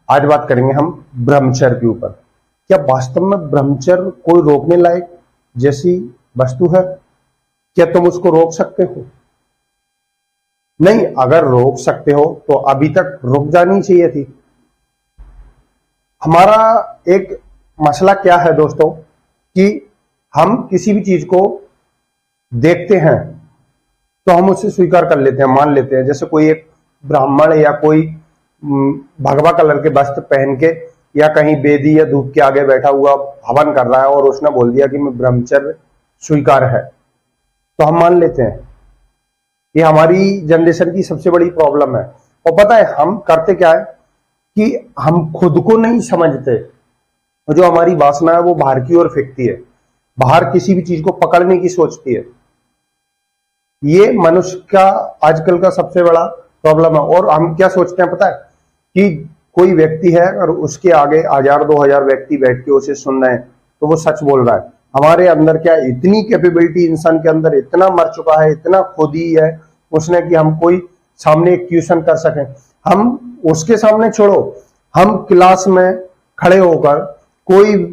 आज बात करेंगे हम ब्रह्मचर्य के ऊपर। क्या वास्तव में ब्रह्मचर्य कोई रोकने लायक जैसी वस्तु है? क्या तुम उसको रोक सकते हो? नहीं, अगर रोक सकते हो तो अभी तक रुक जानी चाहिए थी। हमारा एक मसला क्या है दोस्तों कि हम किसी भी चीज को देखते हैं तो हम उसे स्वीकार कर लेते हैं, मान लेते हैं। जैसे कोई एक ब्राह्मण या कोई भगवा कलर के वस्त्र पहन के या कहीं वेदी या धूप के आगे बैठा हुआ हवन कर रहा है और उसने बोल दिया कि मैं ब्रह्मचर्य स्वीकार है, तो हम मान लेते हैं। ये हमारी जनरेशन की सबसे बड़ी प्रॉब्लम है। और पता है हम करते क्या है कि हम खुद को नहीं समझते, जो हमारी वासना है वो बाहर की ओर फेंकती है, बाहर किसी भी चीज को पकड़ने की सोचती है। ये मनुष्य का आजकल का सबसे बड़ा प्रॉब्लम है। और हम क्या सोचते हैं पता है कि कोई व्यक्ति है और उसके आगे 1000-2000 व्यक्ति बैठ के उसे सुन रहे हैं तो वो सच बोल रहा है। हमारे अंदर क्या इतनी कैपेबिलिटी इंसान के अंदर इतना मर चुका है, इतना खोदी है उसने कि हम कोई सामने एक क्वेश्चन कर सकें। हम उसके सामने छोड़ो, हम क्लास में खड़े होकर कोई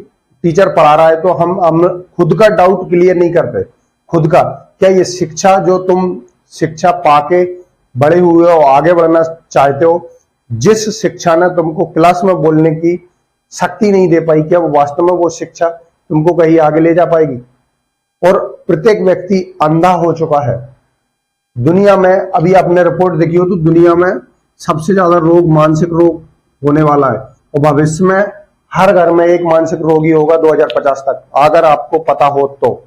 टीचर पढ़ा रहा है तो हम खुद का डाउट क्लियर नहीं करते। खुद का क्या ये शिक्षा जो तुम शिक्षा पाके बड़े हुए हो, आगे बढ़ना चाहते हो, जिस शिक्षा ने तुमको क्लास में बोलने की शक्ति नहीं दे पाई, क्या वो वास्तव में वो शिक्षा तुमको कहीं आगे ले जा पाएगी? और प्रत्येक व्यक्ति अंधा हो चुका है दुनिया में। अभी आपने रिपोर्ट देखी हो तो दुनिया में सबसे ज्यादा रोग मानसिक रोग होने वाला है और भविष्य में हर घर में एक मानसिक रोगी होगा 2050 तक, अगर आपको पता हो तो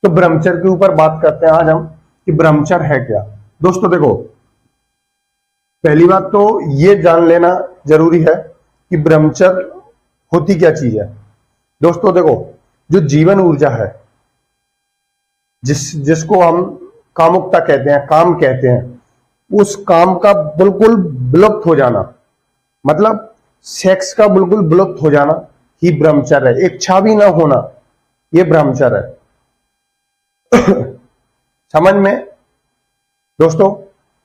ब्रह्मचर्य के ऊपर बात करते हैं आज हम कि ब्रह्मचर्य है क्या। दोस्तों देखो, पहली बात तो ये जान लेना जरूरी है कि ब्रह्मचर्य होती क्या चीज है। दोस्तों देखो, जो जीवन ऊर्जा है, जिसको हम कामुकता कहते हैं, काम कहते हैं, उस काम का बिल्कुल विलुप्त हो जाना, मतलब सेक्स का बिल्कुल विलुप्त हो जाना ही ब्रह्मचर्य है। इच्छा भी ना होना, ये ब्रह्मचर्य है। समझ में दोस्तों,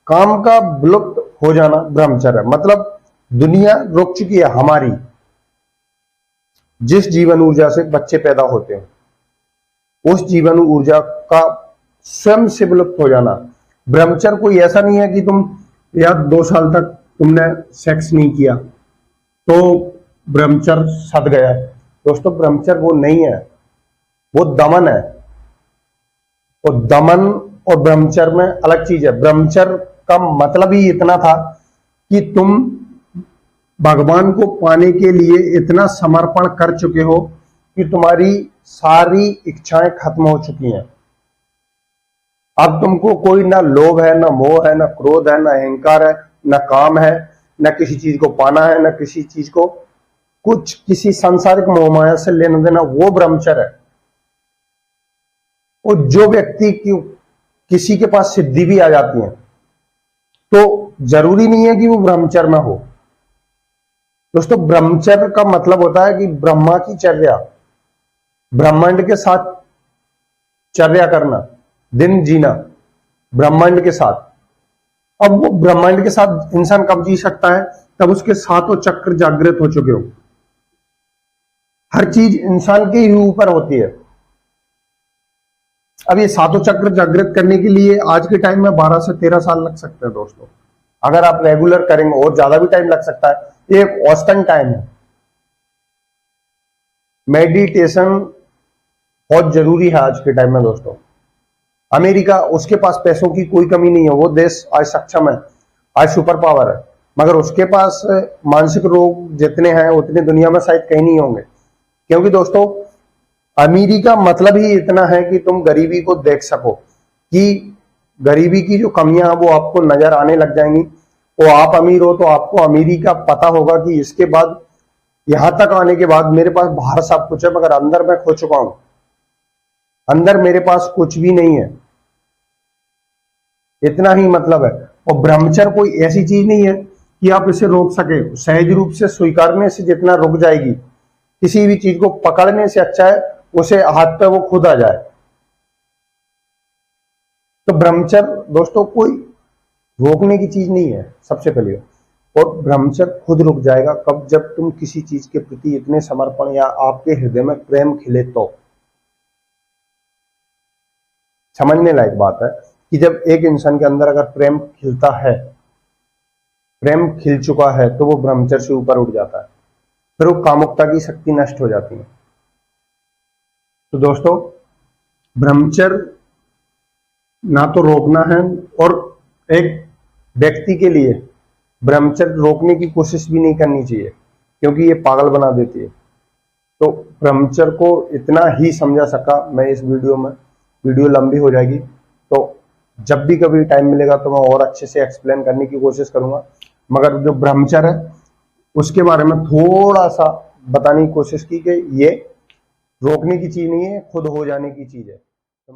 काम का विलुप्त हो जाना ब्रह्मचर्य, मतलब दुनिया रुक चुकी है हमारी। जिस जीवन ऊर्जा से बच्चे पैदा होते हैं उस जीवन ऊर्जा का स्वयं से विलुप्त हो जाना। ब्रह्मचर्य कोई ऐसा नहीं है कि तुम या 2 साल तक तुमने सेक्स नहीं किया तो ब्रह्मचर्य सद गया। दोस्तों ब्रह्मचर्य वो नहीं है, वो दमन है। और दमन और ब्रह्मचर्य में अलग चीज है। ब्रह्मचर्य का मतलब ही इतना था कि तुम भगवान को पाने के लिए इतना समर्पण कर चुके हो कि तुम्हारी सारी इच्छाएं खत्म हो चुकी हैं। अब तुमको कोई ना लोभ है, ना मोह है, ना क्रोध है, ना अहंकार है, ना काम है, ना किसी चीज को पाना है, ना किसी चीज को कुछ किसी सांसारिक मोह माया से लेना देना। वो ब्रह्मचर्य है। और जो व्यक्ति की किसी के पास सिद्धि भी आ जाती है तो जरूरी नहीं है कि वो ब्रह्मचर्य में हो। दोस्तों ब्रह्मचर्य का मतलब होता है कि ब्रह्मा की चर्या, ब्रह्मांड के साथ चर्या करना, दिन जीना ब्रह्मांड के साथ। अब वो ब्रह्मांड के साथ इंसान कब जी सकता है? तब उसके सातों चक्र जागृत हो चुके हो। हर चीज इंसान के ही ऊपर होती है। अब ये सातों चक्र जागृत करने के लिए आज के टाइम में 12 से 13 साल लग सकते हैं दोस्तों। अगर आप रेगुलर करेंगे और ज्यादा भी टाइम लग सकता है। ये एक औसतन टाइम है। मेडिटेशन बहुत जरूरी है आज के टाइम में दोस्तों। अमेरिका, उसके पास पैसों की कोई कमी नहीं है, वो देश आज सक्षम है, आज सुपर पावर है, मगर उसके पास मानसिक रोग जितने हैं उतने दुनिया में शायद कहीं नहीं होंगे। क्योंकि दोस्तों अमीरी का मतलब ही इतना है कि तुम गरीबी को देख सको, कि गरीबी की जो कमियां हैं वो आपको नजर आने लग जाएंगी। और आप अमीर हो तो आपको अमीरी का पता होगा कि इसके बाद यहां तक आने के बाद मेरे पास बाहर सब कुछ है मगर अंदर मैं खो चुका हूं, अंदर मेरे पास कुछ भी नहीं है। इतना ही मतलब है। और ब्रह्मचर्य कोई ऐसी चीज नहीं है कि आप इसे रोक सके। सहज रूप से स्वीकारने से जितना रुक जाएगी, किसी भी चीज को पकड़ने से अच्छा है उसे हाथ पे वो खुद आ जाए। तो ब्रह्मचर्य दोस्तों कोई रोकने की चीज नहीं है सबसे पहले। और ब्रह्मचर्य खुद रुक जाएगा कब? जब तुम किसी चीज के प्रति इतने समर्पण या आपके हृदय में प्रेम खिले तो। समझने लायक बात है कि जब एक इंसान के अंदर अगर प्रेम खिलता है, प्रेम खिल चुका है, तो वो ब्रह्मचर्य से ऊपर उठ जाता है, फिर वो कामुकता की शक्ति नष्ट हो जाती है। तो दोस्तों, ब्रह्मचर्य ना तो रोकना है, और एक व्यक्ति के लिए ब्रह्मचर्य रोकने की कोशिश भी नहीं करनी चाहिए, क्योंकि ये पागल बना देती है। तो ब्रह्मचर्य को इतना ही समझा सका मैं इस वीडियो में, वीडियो लंबी हो जाएगी, तो जब भी कभी टाइम मिलेगा तो मैं और अच्छे से एक्सप्लेन करने की कोशिश करूंगा। मगर जो ब्रह्मचर्य है उसके बारे में थोड़ा सा बताने की कोशिश की कि ये रोकने की चीज नहीं है, खुद हो जाने की चीज है। तो